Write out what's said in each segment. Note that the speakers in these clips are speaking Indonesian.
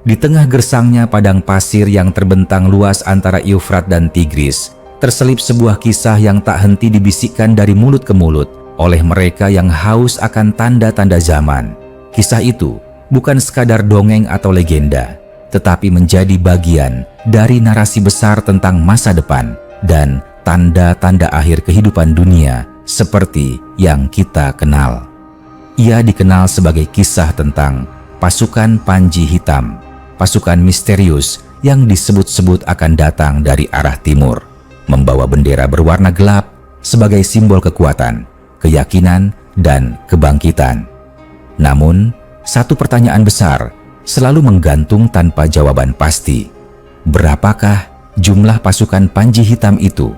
Di tengah gersangnya padang pasir yang terbentang luas antara Eufrat dan Tigris, terselip sebuah kisah yang tak henti dibisikkan dari mulut ke mulut oleh mereka yang haus akan tanda-tanda zaman. Kisah itu bukan sekadar dongeng atau legenda, tetapi menjadi bagian dari narasi besar tentang masa depan dan tanda-tanda akhir kehidupan dunia seperti yang kita kenal. Ia dikenal sebagai kisah tentang pasukan Panji Hitam, pasukan misterius yang disebut-sebut akan datang dari arah timur, membawa bendera berwarna gelap sebagai simbol kekuatan, keyakinan, dan kebangkitan. Namun, satu pertanyaan besar selalu menggantung tanpa jawaban pasti. Berapakah jumlah pasukan Panji Hitam itu?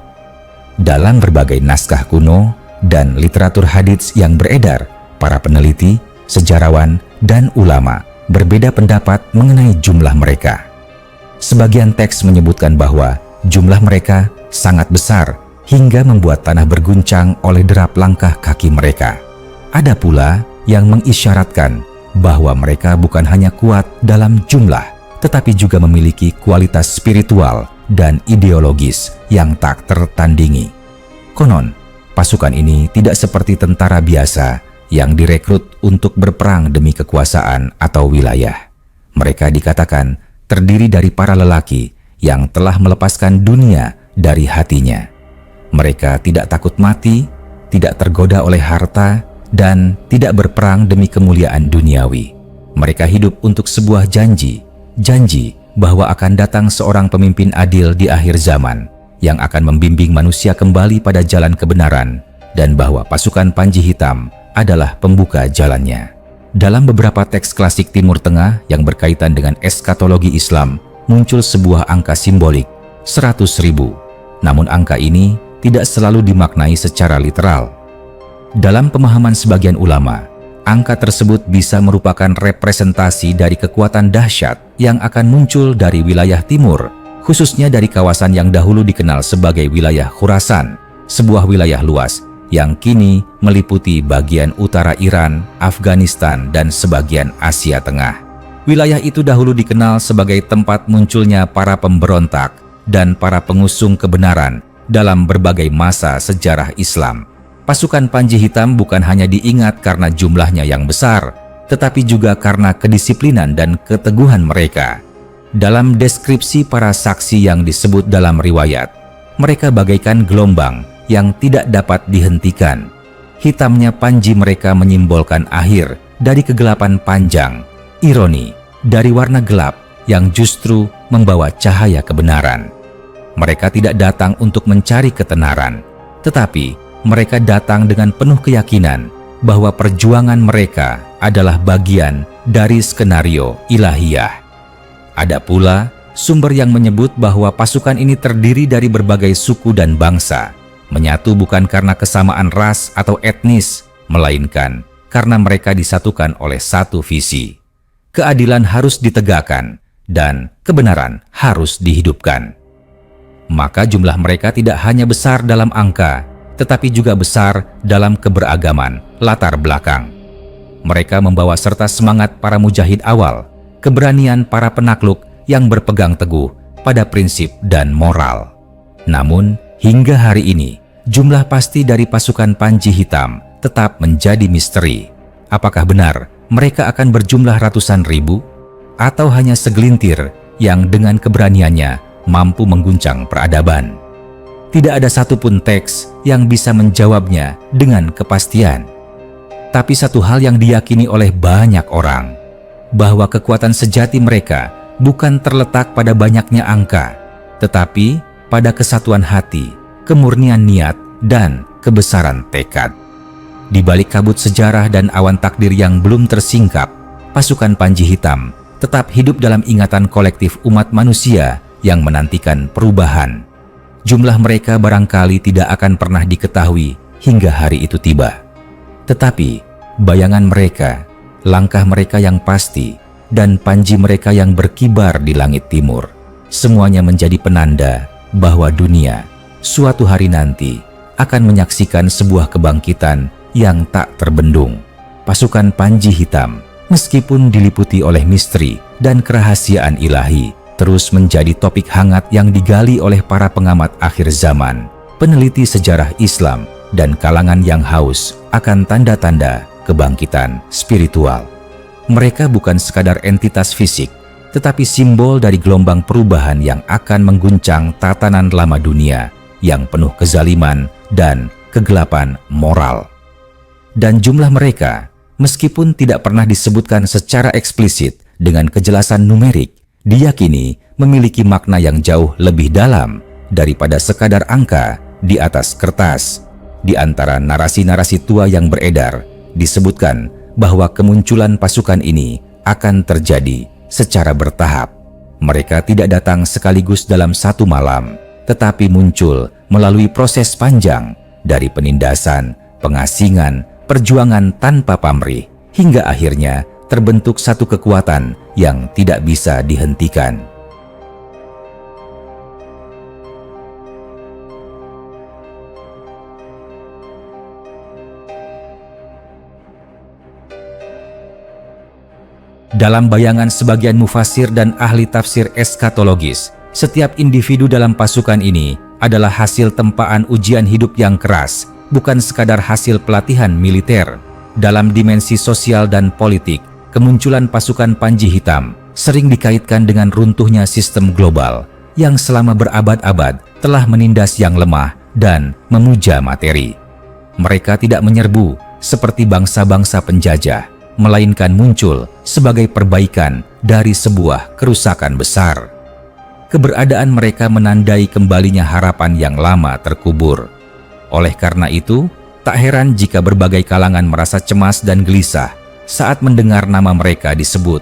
Dalam berbagai naskah kuno dan literatur hadits yang beredar, para peneliti, sejarawan, dan ulama berbeda pendapat mengenai jumlah mereka. Sebagian teks menyebutkan bahwa jumlah mereka sangat besar hingga membuat tanah berguncang oleh derap langkah kaki mereka. Ada pula yang mengisyaratkan bahwa mereka bukan hanya kuat dalam jumlah, tetapi juga memiliki kualitas spiritual dan ideologis yang tak tertandingi. Konon, pasukan ini tidak seperti tentara biasa yang direkrut untuk berperang demi kekuasaan atau wilayah. Mereka dikatakan terdiri dari para lelaki yang telah melepaskan dunia dari hatinya. Mereka tidak takut mati, tidak tergoda oleh harta, dan tidak berperang demi kemuliaan duniawi. Mereka hidup untuk sebuah janji bahwa akan datang seorang pemimpin adil di akhir zaman yang akan membimbing manusia kembali pada jalan kebenaran, dan bahwa pasukan Panji Hitam adalah pembuka jalannya. Dalam beberapa teks klasik Timur Tengah yang berkaitan dengan eskatologi Islam, muncul sebuah angka simbolik, 100.000. Namun angka ini tidak selalu dimaknai secara literal. Dalam pemahaman sebagian ulama, angka tersebut bisa merupakan representasi dari kekuatan dahsyat yang akan muncul dari wilayah timur, khususnya dari kawasan yang dahulu dikenal sebagai wilayah Khurasan, sebuah wilayah luas yang kini meliputi bagian utara Iran, Afghanistan, dan sebagian Asia Tengah. Wilayah itu dahulu dikenal sebagai tempat munculnya para pemberontak dan para pengusung kebenaran dalam berbagai masa sejarah Islam. Pasukan Panji Hitam bukan hanya diingat karena jumlahnya yang besar, tetapi juga karena kedisiplinan dan keteguhan mereka. Dalam deskripsi para saksi yang disebut dalam riwayat, mereka bagaikan gelombang yang tidak dapat dihentikan. Hitamnya panji mereka menyimbolkan akhir dari kegelapan panjang, ironi dari warna gelap yang justru membawa cahaya kebenaran. Mereka tidak datang untuk mencari ketenaran, tetapi mereka datang dengan penuh keyakinan bahwa perjuangan mereka adalah bagian dari skenario ilahiyah. Ada pula sumber yang menyebut bahwa pasukan ini terdiri dari berbagai suku dan bangsa, menyatu bukan karena kesamaan ras atau etnis, melainkan karena mereka disatukan oleh satu visi. Keadilan harus ditegakkan dan kebenaran harus dihidupkan. Maka jumlah mereka tidak hanya besar dalam angka, tetapi juga besar dalam keberagaman latar belakang. Mereka membawa serta semangat para mujahid awal, keberanian para penakluk yang berpegang teguh pada prinsip dan moral. Namun, hingga hari ini, jumlah pasti dari pasukan Panji Hitam tetap menjadi misteri. Apakah benar mereka akan berjumlah ratusan ribu? Atau hanya segelintir yang dengan keberaniannya mampu mengguncang peradaban? Tidak ada satupun teks yang bisa menjawabnya dengan kepastian. Tapi satu hal yang diyakini oleh banyak orang, bahwa kekuatan sejati mereka bukan terletak pada banyaknya angka, tetapi pada kesatuan hati, kemurnian niat, dan kebesaran tekad. Di balik kabut sejarah dan awan takdir yang belum tersingkap, pasukan Panji Hitam tetap hidup dalam ingatan kolektif umat manusia yang menantikan perubahan. Jumlah mereka barangkali tidak akan pernah diketahui hingga hari itu tiba. Tetapi bayangan mereka, langkah mereka yang pasti, dan panji mereka yang berkibar di langit timur, semuanya menjadi penanda bahwa dunia suatu hari nanti akan menyaksikan sebuah kebangkitan yang tak terbendung. Pasukan Panji Hitam meskipun diliputi oleh misteri dan kerahasiaan ilahi, terus menjadi topik hangat yang digali oleh para pengamat akhir zaman, peneliti sejarah Islam, dan kalangan yang haus akan tanda-tanda kebangkitan spiritual. Mereka bukan sekadar entitas fisik, tetapi simbol dari gelombang perubahan yang akan mengguncang tatanan lama dunia yang penuh kezaliman dan kegelapan moral. Dan jumlah mereka, meskipun tidak pernah disebutkan secara eksplisit dengan kejelasan numerik, diyakini memiliki makna yang jauh lebih dalam daripada sekadar angka di atas kertas. Di antara narasi-narasi tua yang beredar, disebutkan bahwa kemunculan pasukan ini akan terjadi secara bertahap. Mereka tidak datang sekaligus dalam satu malam, tetapi muncul melalui proses panjang dari penindasan, pengasingan, perjuangan tanpa pamrih, hingga akhirnya terbentuk satu kekuatan yang tidak bisa dihentikan. Dalam bayangan sebagian mufasir dan ahli tafsir eskatologis, setiap individu dalam pasukan ini adalah hasil tempaan ujian hidup yang keras, bukan sekadar hasil pelatihan militer. Dalam dimensi sosial dan politik, kemunculan pasukan Panji Hitam sering dikaitkan dengan runtuhnya sistem global yang selama berabad-abad telah menindas yang lemah dan memuja materi. Mereka tidak menyerbu seperti bangsa-bangsa penjajah, melainkan muncul sebagai perbaikan dari sebuah kerusakan besar. Keberadaan mereka menandai kembalinya harapan yang lama terkubur. Oleh karena itu, tak heran jika berbagai kalangan merasa cemas dan gelisah saat mendengar nama mereka disebut,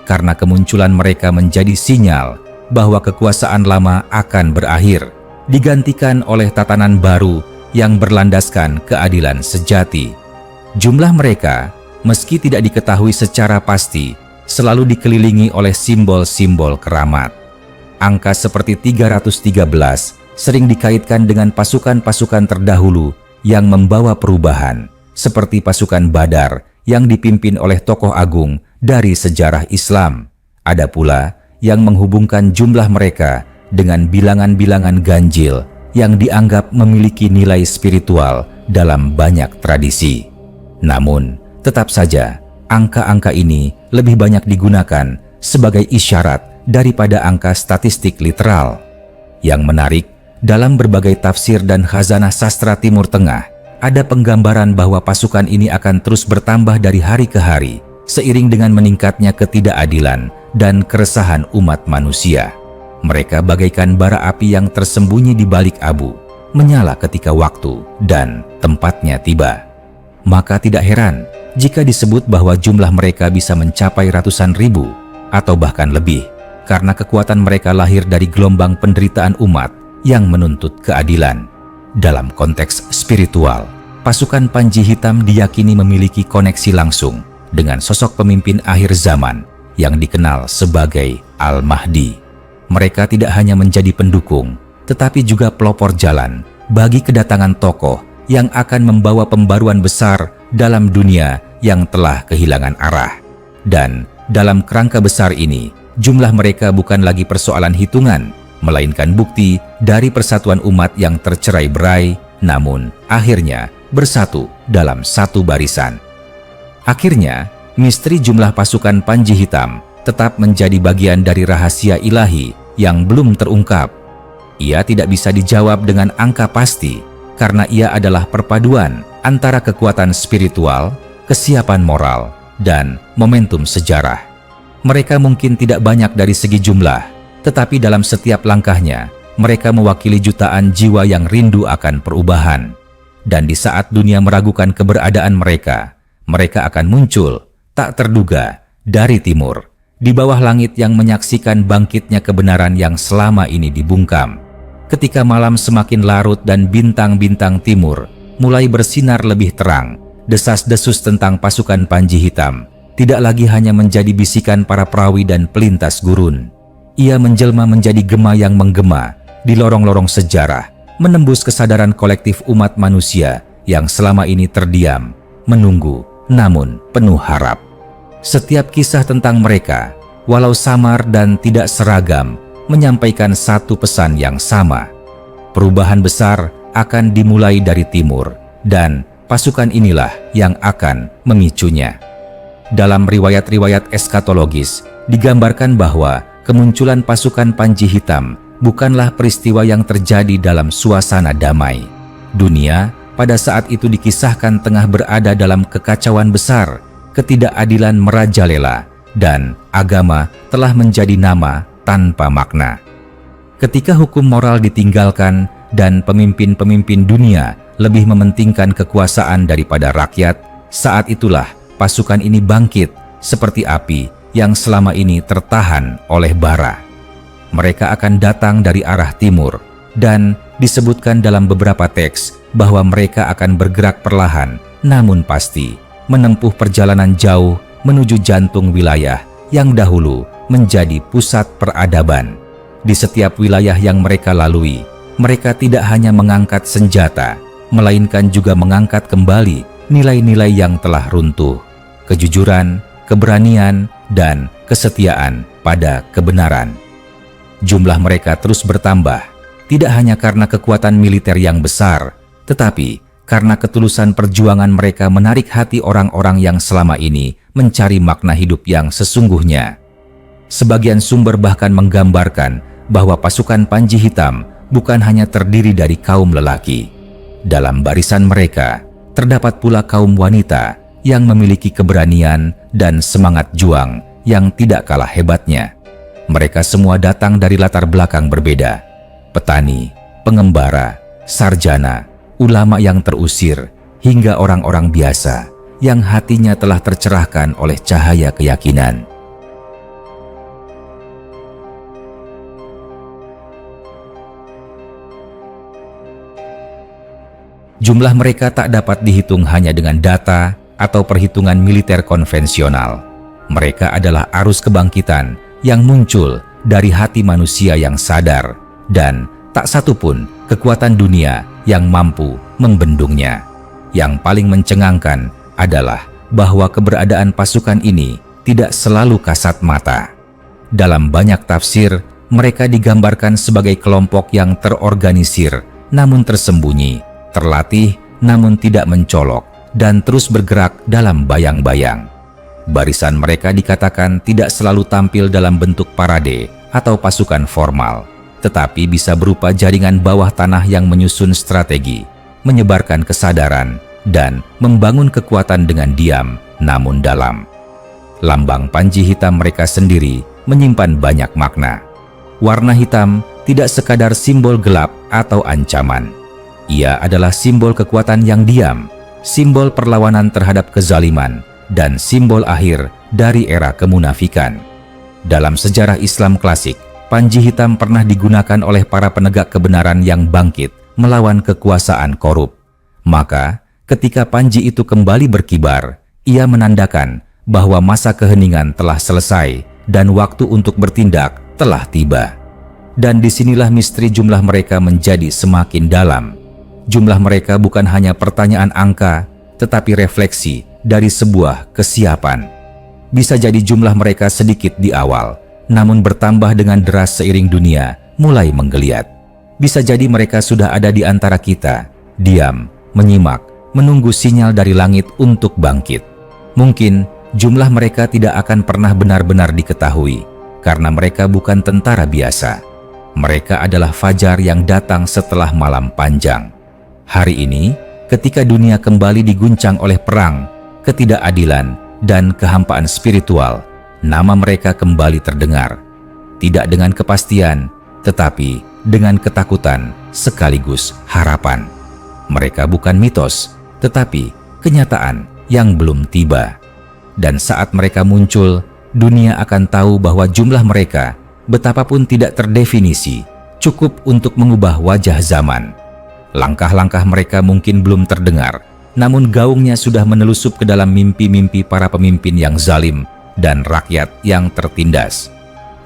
karena kemunculan mereka menjadi sinyal bahwa kekuasaan lama akan berakhir, digantikan oleh tatanan baru yang berlandaskan keadilan sejati. Jumlah mereka, meski tidak diketahui secara pasti, selalu dikelilingi oleh simbol-simbol keramat. Angka seperti 313 sering dikaitkan dengan pasukan-pasukan terdahulu yang membawa perubahan, seperti pasukan Badar yang dipimpin oleh tokoh agung dari sejarah Islam. Ada pula yang menghubungkan jumlah mereka dengan bilangan-bilangan ganjil yang dianggap memiliki nilai spiritual dalam banyak tradisi. Namun, tetap saja, angka-angka ini lebih banyak digunakan sebagai isyarat daripada angka statistik literal. Yang menarik, dalam berbagai tafsir dan khazanah sastra Timur Tengah, ada penggambaran bahwa pasukan ini akan terus bertambah dari hari ke hari, seiring dengan meningkatnya ketidakadilan dan keresahan umat manusia. Mereka bagaikan bara api yang tersembunyi di balik abu, menyala ketika waktu dan tempatnya tiba. Maka tidak heran jika disebut bahwa jumlah mereka bisa mencapai ratusan ribu atau bahkan lebih, karena kekuatan mereka lahir dari gelombang penderitaan umat yang menuntut keadilan. Dalam konteks spiritual, pasukan Panji Hitam diyakini memiliki koneksi langsung dengan sosok pemimpin akhir zaman yang dikenal sebagai Al-Mahdi. Mereka tidak hanya menjadi pendukung, tetapi juga pelopor jalan bagi kedatangan tokoh yang akan membawa pembaruan besar dalam dunia yang telah kehilangan arah. Dan dalam kerangka besar ini, jumlah mereka bukan lagi persoalan hitungan, melainkan bukti dari persatuan umat yang tercerai-berai, namun akhirnya bersatu dalam satu barisan. Akhirnya, misteri jumlah pasukan Panji Hitam tetap menjadi bagian dari rahasia ilahi yang belum terungkap. Ia tidak bisa dijawab dengan angka pasti, karena ia adalah perpaduan antara kekuatan spiritual, kesiapan moral, dan momentum sejarah. Mereka mungkin tidak banyak dari segi jumlah, tetapi dalam setiap langkahnya, mereka mewakili jutaan jiwa yang rindu akan perubahan. Dan di saat dunia meragukan keberadaan mereka, mereka akan muncul, tak terduga, dari timur, di bawah langit yang menyaksikan bangkitnya kebenaran yang selama ini dibungkam. Ketika malam semakin larut dan bintang-bintang timur mulai bersinar lebih terang, desas-desus tentang pasukan Panji Hitam tidak lagi hanya menjadi bisikan para perawi dan pelintas gurun. Ia menjelma menjadi gema yang menggema di lorong-lorong sejarah, menembus kesadaran kolektif umat manusia yang selama ini terdiam, menunggu, namun penuh harap. Setiap kisah tentang mereka, walau samar dan tidak seragam, menyampaikan satu pesan yang sama. Perubahan besar akan dimulai dari timur, dan pasukan inilah yang akan memicunya. Dalam riwayat-riwayat eskatologis, digambarkan bahwa kemunculan pasukan Panji Hitam bukanlah peristiwa yang terjadi dalam suasana damai. Dunia pada saat itu dikisahkan tengah berada dalam kekacauan besar, ketidakadilan merajalela, dan agama telah menjadi nama tanpa makna. Ketika hukum moral ditinggalkan dan pemimpin-pemimpin dunia lebih mementingkan kekuasaan daripada rakyat, saat itulah pasukan ini bangkit seperti api yang selama ini tertahan oleh bara. Mereka akan datang dari arah timur, dan disebutkan dalam beberapa teks bahwa mereka akan bergerak perlahan namun pasti, menempuh perjalanan jauh menuju jantung wilayah yang dahulu menjadi pusat peradaban. Di setiap wilayah yang mereka lalui, mereka tidak hanya mengangkat senjata, melainkan juga mengangkat kembali nilai-nilai yang telah runtuh: kejujuran, keberanian, dan kesetiaan pada kebenaran. Jumlah mereka terus bertambah, tidak hanya karena kekuatan militer yang besar, tetapi karena ketulusan perjuangan mereka menarik hati orang-orang yang selama ini mencari makna hidup yang sesungguhnya. Sebagian sumber bahkan menggambarkan bahwa pasukan Panji Hitam bukan hanya terdiri dari kaum lelaki. Dalam barisan mereka, terdapat pula kaum wanita yang memiliki keberanian dan semangat juang yang tidak kalah hebatnya. Mereka semua datang dari latar belakang berbeda: petani, pengembara, sarjana, ulama yang terusir, hingga orang-orang biasa yang hatinya telah tercerahkan oleh cahaya keyakinan. Jumlah mereka tak dapat dihitung hanya dengan data atau perhitungan militer konvensional. Mereka adalah arus kebangkitan yang muncul dari hati manusia yang sadar, dan tak satu pun kekuatan dunia yang mampu membendungnya. Yang paling mencengangkan adalah bahwa keberadaan pasukan ini tidak selalu kasat mata. Dalam banyak tafsir, mereka digambarkan sebagai kelompok yang terorganisir namun tersembunyi, terlatih namun tidak mencolok, dan terus bergerak dalam bayang-bayang. Barisan mereka dikatakan tidak selalu tampil dalam bentuk parade atau pasukan formal, tetapi bisa berupa jaringan bawah tanah yang menyusun strategi, menyebarkan kesadaran, dan membangun kekuatan dengan diam namun dalam. Lambang Panji Hitam mereka sendiri menyimpan banyak makna. Warna hitam tidak sekadar simbol gelap atau ancaman. Ia adalah simbol kekuatan yang diam, simbol perlawanan terhadap kezaliman, dan simbol akhir dari era kemunafikan. Dalam sejarah Islam klasik, Panji Hitam pernah digunakan oleh para penegak kebenaran yang bangkit melawan kekuasaan korup. Maka, ketika panji itu kembali berkibar, ia menandakan bahwa masa keheningan telah selesai dan waktu untuk bertindak telah tiba. Dan disinilah misteri jumlah mereka menjadi semakin dalam. Jumlah mereka bukan hanya pertanyaan angka, tetapi refleksi dari sebuah kesiapan. Bisa jadi jumlah mereka sedikit di awal, namun bertambah dengan deras seiring dunia mulai menggeliat. Bisa jadi mereka sudah ada di antara kita, diam, menyimak, menunggu sinyal dari langit untuk bangkit. Mungkin jumlah mereka tidak akan pernah benar-benar diketahui, karena mereka bukan tentara biasa. Mereka adalah fajar yang datang setelah malam panjang. Hari ini, ketika dunia kembali diguncang oleh perang, ketidakadilan, dan kehampaan spiritual, nama mereka kembali terdengar. Tidak dengan kepastian, tetapi dengan ketakutan sekaligus harapan. Mereka bukan mitos, tetapi kenyataan yang belum tiba. Dan saat mereka muncul, dunia akan tahu bahwa jumlah mereka, betapapun tidak terdefinisi, cukup untuk mengubah wajah zaman. Langkah-langkah mereka mungkin belum terdengar, namun gaungnya sudah menelusup ke dalam mimpi-mimpi para pemimpin yang zalim dan rakyat yang tertindas.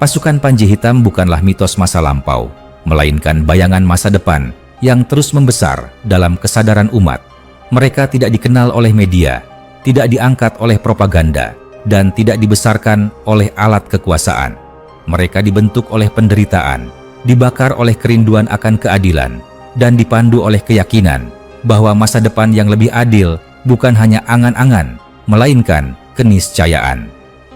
Pasukan Panji Hitam bukanlah mitos masa lampau, melainkan bayangan masa depan yang terus membesar dalam kesadaran umat. Mereka tidak dikenal oleh media, tidak diangkat oleh propaganda, dan tidak dibesarkan oleh alat kekuasaan. Mereka dibentuk oleh penderitaan, dibakar oleh kerinduan akan keadilan, dan dipandu oleh keyakinan bahwa masa depan yang lebih adil bukan hanya angan-angan, melainkan keniscayaan.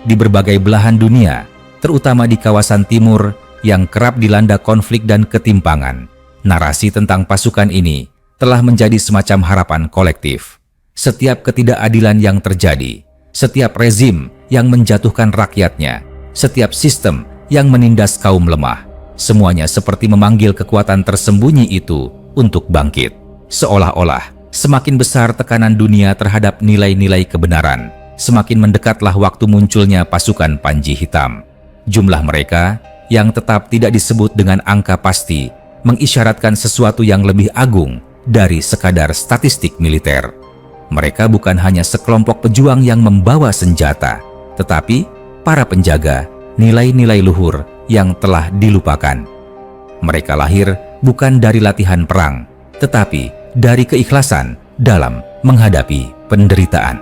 Di berbagai belahan dunia, terutama di kawasan timur yang kerap dilanda konflik dan ketimpangan, narasi tentang pasukan ini telah menjadi semacam harapan kolektif. Setiap ketidakadilan yang terjadi, setiap rezim yang menjatuhkan rakyatnya, setiap sistem yang menindas kaum lemah, semuanya seperti memanggil kekuatan tersembunyi itu untuk bangkit. Seolah-olah semakin besar tekanan dunia terhadap nilai-nilai kebenaran, semakin mendekatlah waktu munculnya pasukan Panji Hitam. Jumlah mereka yang tetap tidak disebut dengan angka pasti mengisyaratkan sesuatu yang lebih agung dari sekadar statistik militer. Mereka bukan hanya sekelompok pejuang yang membawa senjata, tetapi para penjaga nilai-nilai luhur yang telah dilupakan. Mereka lahir bukan dari latihan perang, tetapi dari keikhlasan dalam menghadapi penderitaan.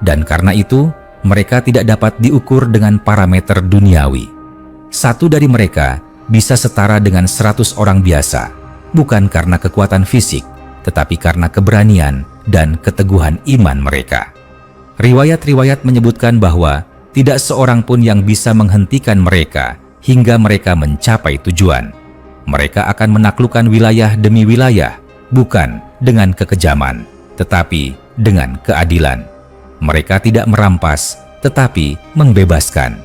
Dan karena itu, mereka tidak dapat diukur dengan parameter duniawi. Satu dari mereka bisa setara dengan 100 orang biasa, bukan karena kekuatan fisik, tetapi karena keberanian dan keteguhan iman mereka. Riwayat-riwayat menyebutkan bahwa tidak seorang pun yang bisa menghentikan mereka hingga mereka mencapai tujuan. Mereka akan menaklukkan wilayah demi wilayah, bukan dengan kekejaman, tetapi dengan keadilan. Mereka tidak merampas, tetapi membebaskan.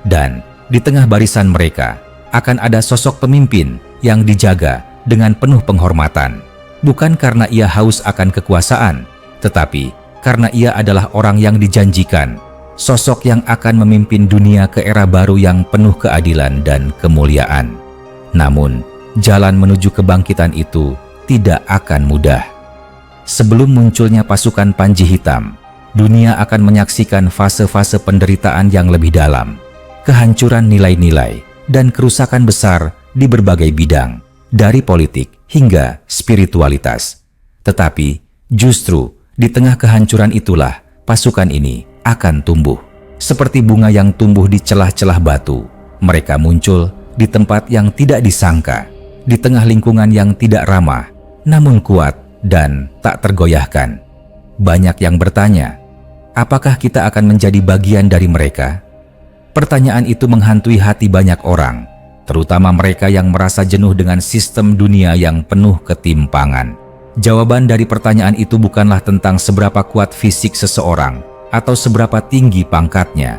Dan di tengah barisan mereka akan ada sosok pemimpin yang dijaga dengan penuh penghormatan, bukan karena ia haus akan kekuasaan, tetapi karena ia adalah orang yang dijanjikan, sosok yang akan memimpin dunia ke era baru yang penuh keadilan dan kemuliaan. Namun, jalan menuju kebangkitan itu tidak akan mudah. Sebelum munculnya pasukan Panji Hitam, dunia akan menyaksikan fase-fase penderitaan yang lebih dalam, kehancuran nilai-nilai, dan kerusakan besar di berbagai bidang, dari politik hingga spiritualitas. Tetapi, justru di tengah kehancuran itulah pasukan ini akan tumbuh. Seperti bunga yang tumbuh di celah-celah batu, mereka muncul di tempat yang tidak disangka, di tengah lingkungan yang tidak ramah, namun kuat dan tak tergoyahkan. Banyak yang bertanya, apakah kita akan menjadi bagian dari mereka? Pertanyaan itu menghantui hati banyak orang, terutama mereka yang merasa jenuh dengan sistem dunia yang penuh ketimpangan. Jawaban dari pertanyaan itu bukanlah tentang seberapa kuat fisik seseorang atau seberapa tinggi pangkatnya.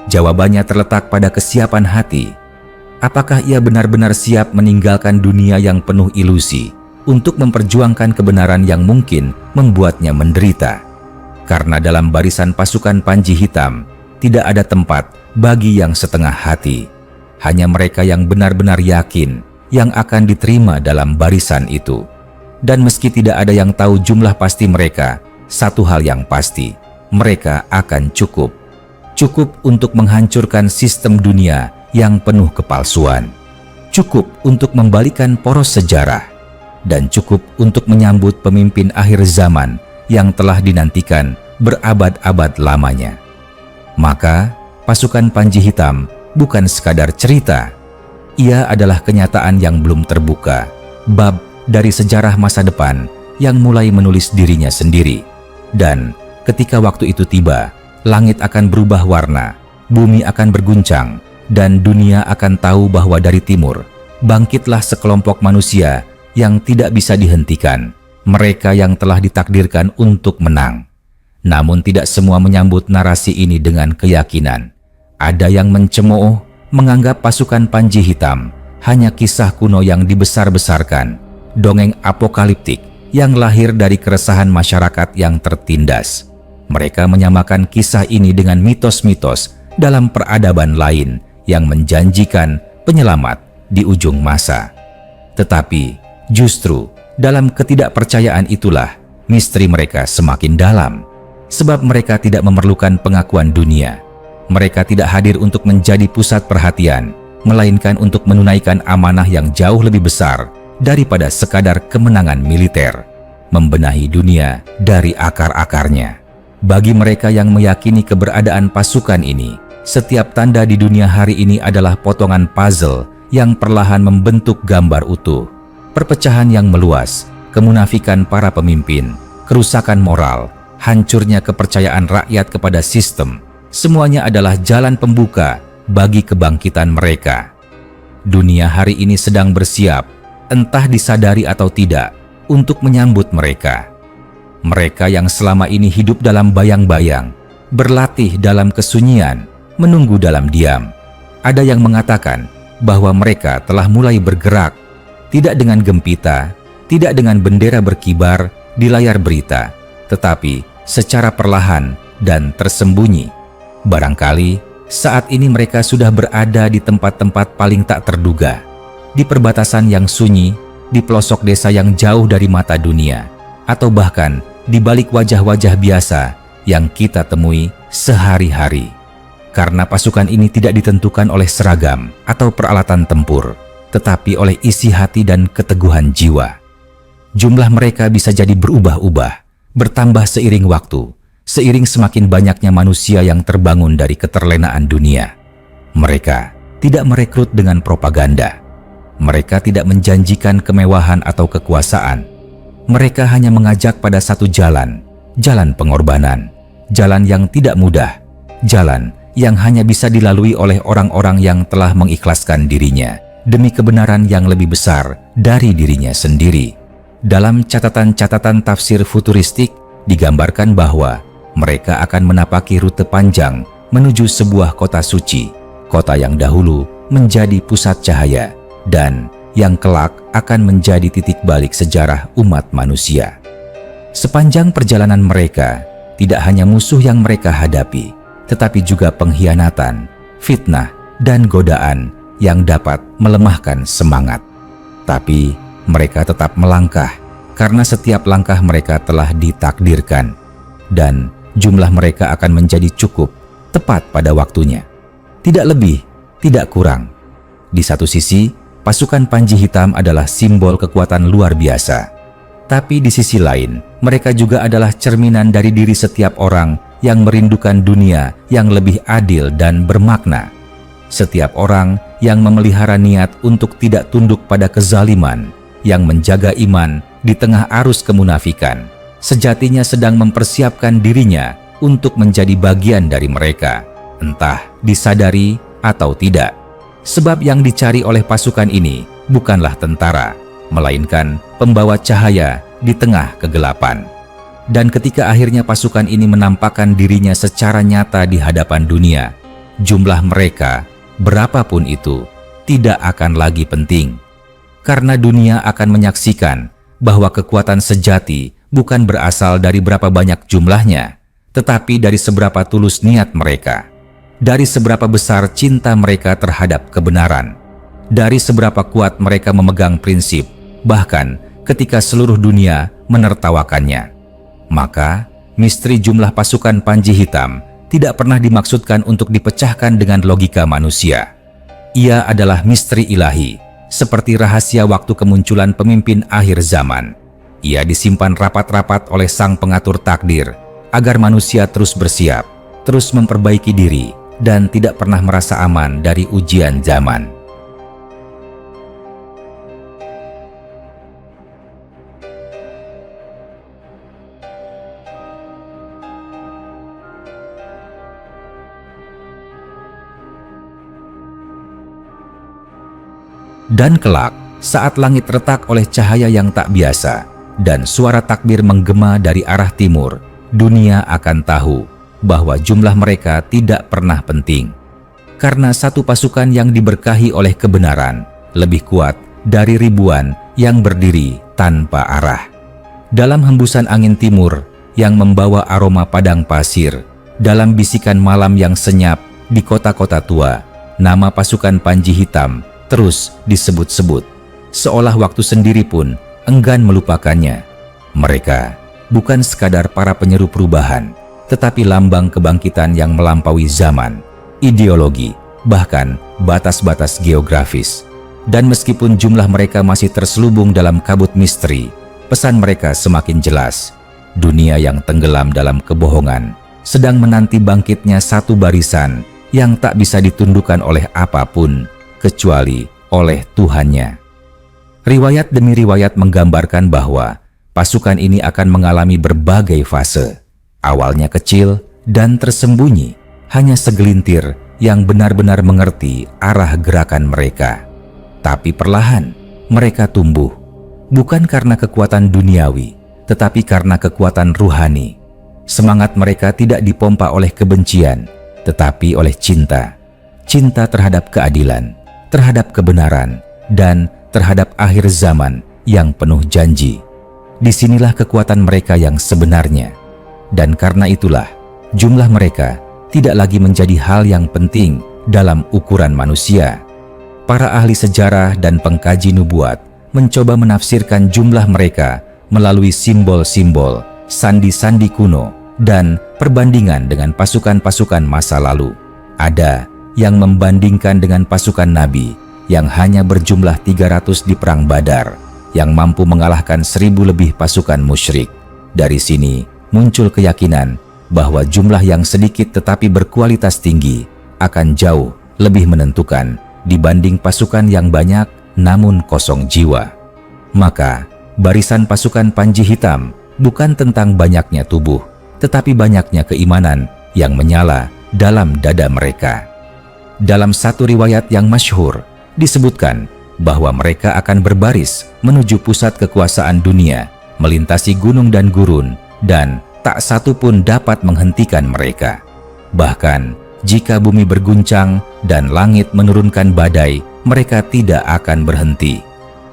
Jawabannya terletak pada kesiapan hati. Apakah ia benar-benar siap meninggalkan dunia yang penuh ilusi untuk memperjuangkan kebenaran yang mungkin membuatnya menderita? Karena dalam barisan pasukan Panji Hitam tidak ada tempat bagi yang setengah hati. Hanya mereka yang benar-benar yakin yang akan diterima dalam barisan itu. Dan meski tidak ada yang tahu jumlah pasti mereka, satu hal yang pasti, mereka akan cukup. Cukup untuk menghancurkan sistem dunia yang penuh kepalsuan. Cukup untuk membalikan poros sejarah. Dan cukup untuk menyambut pemimpin akhir zaman yang telah dinantikan berabad-abad lamanya. Maka, pasukan Panji Hitam bukan sekadar cerita. Ia adalah kenyataan yang belum terbuka, bab dari sejarah masa depan yang mulai menulis dirinya sendiri. Dan ketika waktu itu tiba, langit akan berubah warna, bumi akan berguncang, dan dunia akan tahu bahwa dari timur bangkitlah sekelompok manusia yang tidak bisa dihentikan, mereka yang telah ditakdirkan untuk menang. Namun tidak semua menyambut narasi ini dengan keyakinan. Ada yang mencemooh, menganggap pasukan Panji Hitam hanya kisah kuno yang dibesar-besarkan, dongeng apokaliptik yang lahir dari keresahan masyarakat yang tertindas. Mereka menyamakan kisah ini dengan mitos-mitos dalam peradaban lain yang menjanjikan penyelamat di ujung masa. Tetapi justru dalam ketidakpercayaan itulah misteri mereka semakin dalam, sebab mereka tidak memerlukan pengakuan dunia. Mereka tidak hadir untuk menjadi pusat perhatian, melainkan untuk menunaikan amanah yang jauh lebih besar daripada sekadar kemenangan militer, membenahi dunia dari akar-akarnya. Bagi mereka yang meyakini keberadaan pasukan ini, setiap tanda di dunia hari ini adalah potongan puzzle yang perlahan membentuk gambar utuh. Perpecahan yang meluas, kemunafikan para pemimpin, kerusakan moral, hancurnya kepercayaan rakyat kepada sistem, semuanya adalah jalan pembuka bagi kebangkitan mereka. Dunia hari ini sedang bersiap, entah disadari atau tidak, untuk menyambut mereka. Mereka yang selama ini hidup dalam bayang-bayang, berlatih dalam kesunyian, menunggu dalam diam. Ada yang mengatakan bahwa mereka telah mulai bergerak, tidak dengan gempita, tidak dengan bendera berkibar di layar berita, tetapi secara perlahan dan tersembunyi. Barangkali saat ini mereka sudah berada di tempat-tempat paling tak terduga, di perbatasan yang sunyi, di pelosok desa yang jauh dari mata dunia, atau bahkan di balik wajah-wajah biasa yang kita temui sehari-hari. Karena pasukan ini tidak ditentukan oleh seragam atau peralatan tempur, tetapi oleh isi hati dan keteguhan jiwa. Jumlah mereka bisa jadi berubah-ubah, bertambah seiring waktu, seiring semakin banyaknya manusia yang terbangun dari keterlenaan dunia. Mereka tidak merekrut dengan propaganda. Mereka tidak menjanjikan kemewahan atau kekuasaan. Mereka hanya mengajak pada satu jalan, jalan pengorbanan, jalan yang tidak mudah, jalan yang hanya bisa dilalui oleh orang-orang yang telah mengikhlaskan dirinya demi kebenaran yang lebih besar dari dirinya sendiri. Dalam catatan-catatan tafsir futuristik digambarkan bahwa mereka akan menapaki rute panjang menuju sebuah kota suci, kota yang dahulu menjadi pusat cahaya dan yang kelak akan menjadi titik balik sejarah umat manusia. Sepanjang perjalanan mereka, tidak hanya musuh yang mereka hadapi, tetapi juga pengkhianatan, fitnah, dan godaan yang dapat melemahkan semangat. Tapi mereka tetap melangkah, karena setiap langkah mereka telah ditakdirkan, dan jumlah mereka akan menjadi cukup, tepat pada waktunya. Tidak lebih, tidak kurang. Di satu sisi, pasukan Panji Hitam adalah simbol kekuatan luar biasa. Tapi di sisi lain, mereka juga adalah cerminan dari diri setiap orang yang merindukan dunia yang lebih adil dan bermakna. Setiap orang yang memelihara niat untuk tidak tunduk pada kezaliman, yang menjaga iman di tengah arus kemunafikan, sejatinya sedang mempersiapkan dirinya untuk menjadi bagian dari mereka, entah disadari atau tidak. Sebab yang dicari oleh pasukan ini bukanlah tentara, melainkan pembawa cahaya di tengah kegelapan. Dan ketika akhirnya pasukan ini menampakkan dirinya secara nyata di hadapan dunia, jumlah mereka, berapapun itu, tidak akan lagi penting. Karena dunia akan menyaksikan bahwa kekuatan sejati bukan berasal dari berapa banyak jumlahnya, tetapi dari seberapa tulus niat mereka. Dari seberapa besar cinta mereka terhadap kebenaran, dari seberapa kuat mereka memegang prinsip, bahkan ketika seluruh dunia menertawakannya. Maka, misteri jumlah pasukan Panji Hitam tidak pernah dimaksudkan untuk dipecahkan dengan logika manusia. Ia adalah misteri ilahi, seperti rahasia waktu kemunculan pemimpin akhir zaman. Ia disimpan rapat-rapat oleh Sang Pengatur Takdir, agar manusia terus bersiap, terus memperbaiki diri, dan tidak pernah merasa aman dari ujian zaman. Dan kelak, saat langit retak oleh cahaya yang tak biasa, dan suara takbir menggema dari arah timur, dunia akan tahu bahwa jumlah mereka tidak pernah penting. Karena satu pasukan yang diberkahi oleh kebenaran lebih kuat dari ribuan yang berdiri tanpa arah. Dalam hembusan angin timur yang membawa aroma padang pasir, dalam bisikan malam yang senyap di kota-kota tua, nama pasukan Panji Hitam terus disebut-sebut, seolah waktu sendiri pun enggan melupakannya. Mereka bukan sekadar para penyeru perubahan, tetapi lambang kebangkitan yang melampaui zaman, ideologi, bahkan batas-batas geografis. Dan meskipun jumlah mereka masih terselubung dalam kabut misteri, pesan mereka semakin jelas. Dunia yang tenggelam dalam kebohongan sedang menanti bangkitnya satu barisan yang tak bisa ditundukkan oleh apapun kecuali oleh Tuhannya. Riwayat demi riwayat menggambarkan bahwa pasukan ini akan mengalami berbagai fase. Awalnya kecil dan tersembunyi, hanya segelintir yang benar-benar mengerti arah gerakan mereka. Tapi perlahan mereka tumbuh, bukan karena kekuatan duniawi, tetapi karena kekuatan ruhani. Semangat mereka tidak dipompa oleh kebencian, tetapi oleh cinta. Cinta terhadap keadilan, terhadap kebenaran, dan terhadap akhir zaman yang penuh janji. Disinilah kekuatan mereka yang sebenarnya. Dan karena itulah, jumlah mereka tidak lagi menjadi hal yang penting dalam ukuran manusia. Para ahli sejarah dan pengkaji nubuat mencoba menafsirkan jumlah mereka melalui simbol-simbol, sandi-sandi kuno, dan perbandingan dengan pasukan-pasukan masa lalu. Ada yang membandingkan dengan pasukan Nabi yang hanya berjumlah 300 di Perang Badar, yang mampu mengalahkan 1000 lebih pasukan musyrik. Dari sini muncul keyakinan bahwa jumlah yang sedikit tetapi berkualitas tinggi akan jauh lebih menentukan dibanding pasukan yang banyak namun kosong jiwa. Maka, barisan pasukan Panji Hitam bukan tentang banyaknya tubuh, tetapi banyaknya keimanan yang menyala dalam dada mereka. Dalam satu riwayat yang masyhur, disebutkan bahwa mereka akan berbaris menuju pusat kekuasaan dunia, melintasi gunung dan gurun, dan tak satu pun dapat menghentikan mereka. Bahkan, jika bumi berguncang dan langit menurunkan badai, mereka tidak akan berhenti.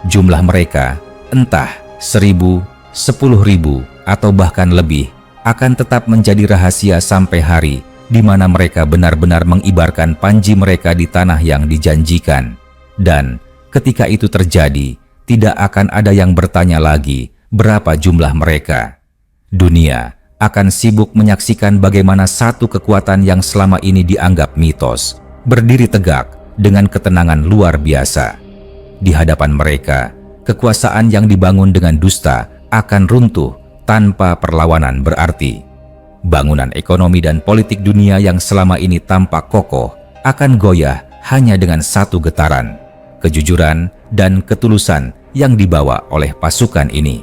Jumlah mereka, entah 1000, 10.000, atau bahkan lebih, akan tetap menjadi rahasia sampai hari di mana mereka benar-benar mengibarkan panji mereka di tanah yang dijanjikan. Dan ketika itu terjadi, tidak akan ada yang bertanya lagi berapa jumlah mereka. Dunia akan sibuk menyaksikan bagaimana satu kekuatan yang selama ini dianggap mitos berdiri tegak dengan ketenangan luar biasa. Di hadapan mereka, kekuasaan yang dibangun dengan dusta akan runtuh tanpa perlawanan berarti. Bangunan ekonomi dan politik dunia yang selama ini tampak kokoh akan goyah hanya dengan satu getaran, kejujuran dan ketulusan yang dibawa oleh pasukan ini.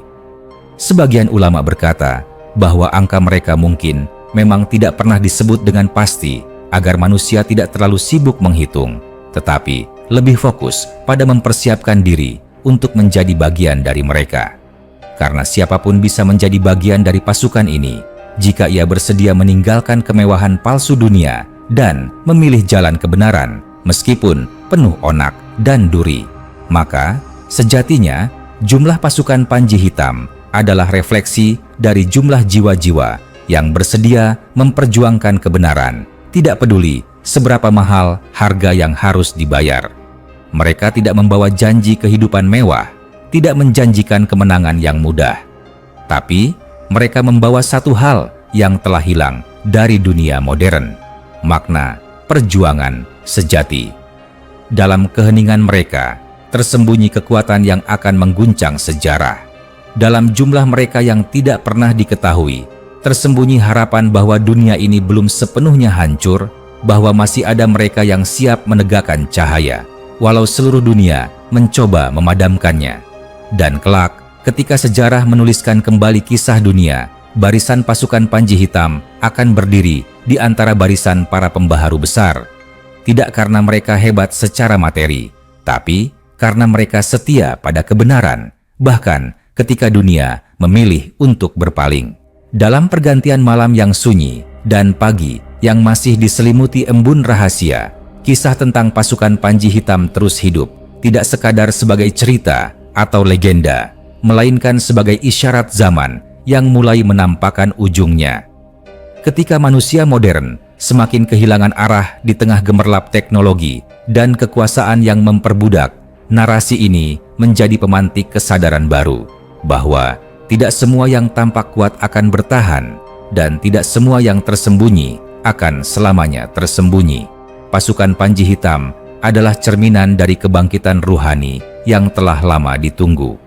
Sebagian ulama berkata bahwa angka mereka mungkin memang tidak pernah disebut dengan pasti agar manusia tidak terlalu sibuk menghitung, tetapi lebih fokus pada mempersiapkan diri untuk menjadi bagian dari mereka. Karena siapapun bisa menjadi bagian dari pasukan ini jika ia bersedia meninggalkan kemewahan palsu dunia dan memilih jalan kebenaran meskipun penuh onak dan duri. Maka sejatinya jumlah pasukan Panji Hitam adalah refleksi dari jumlah jiwa-jiwa yang bersedia memperjuangkan kebenaran, tidak peduli seberapa mahal harga yang harus dibayar. Mereka tidak membawa janji kehidupan mewah, tidak menjanjikan kemenangan yang mudah. Tapi mereka membawa satu hal yang telah hilang dari dunia modern, makna perjuangan sejati. Dalam keheningan mereka, tersembunyi kekuatan yang akan mengguncang sejarah. Dalam jumlah mereka yang tidak pernah diketahui, tersembunyi harapan bahwa dunia ini belum sepenuhnya hancur, bahwa masih ada mereka yang siap menegakkan cahaya, walau seluruh dunia mencoba memadamkannya. Dan kelak, ketika sejarah menuliskan kembali kisah dunia, barisan pasukan Panji Hitam akan berdiri di antara barisan para pembaharu besar. Tidak karena mereka hebat secara materi, tapi karena mereka setia pada kebenaran, bahkan ketika dunia memilih untuk berpaling. Dalam pergantian malam yang sunyi dan pagi yang masih diselimuti embun rahasia, kisah tentang pasukan Panji Hitam terus hidup, tidak sekadar sebagai cerita atau legenda, melainkan sebagai isyarat zaman yang mulai menampakkan ujungnya. Ketika manusia modern semakin kehilangan arah di tengah gemerlap teknologi dan kekuasaan yang memperbudak, narasi ini menjadi pemantik kesadaran baru bahwa tidak semua yang tampak kuat akan bertahan dan tidak semua yang tersembunyi akan selamanya tersembunyi. Pasukan Panji Hitam adalah cerminan dari kebangkitan ruhani yang telah lama ditunggu.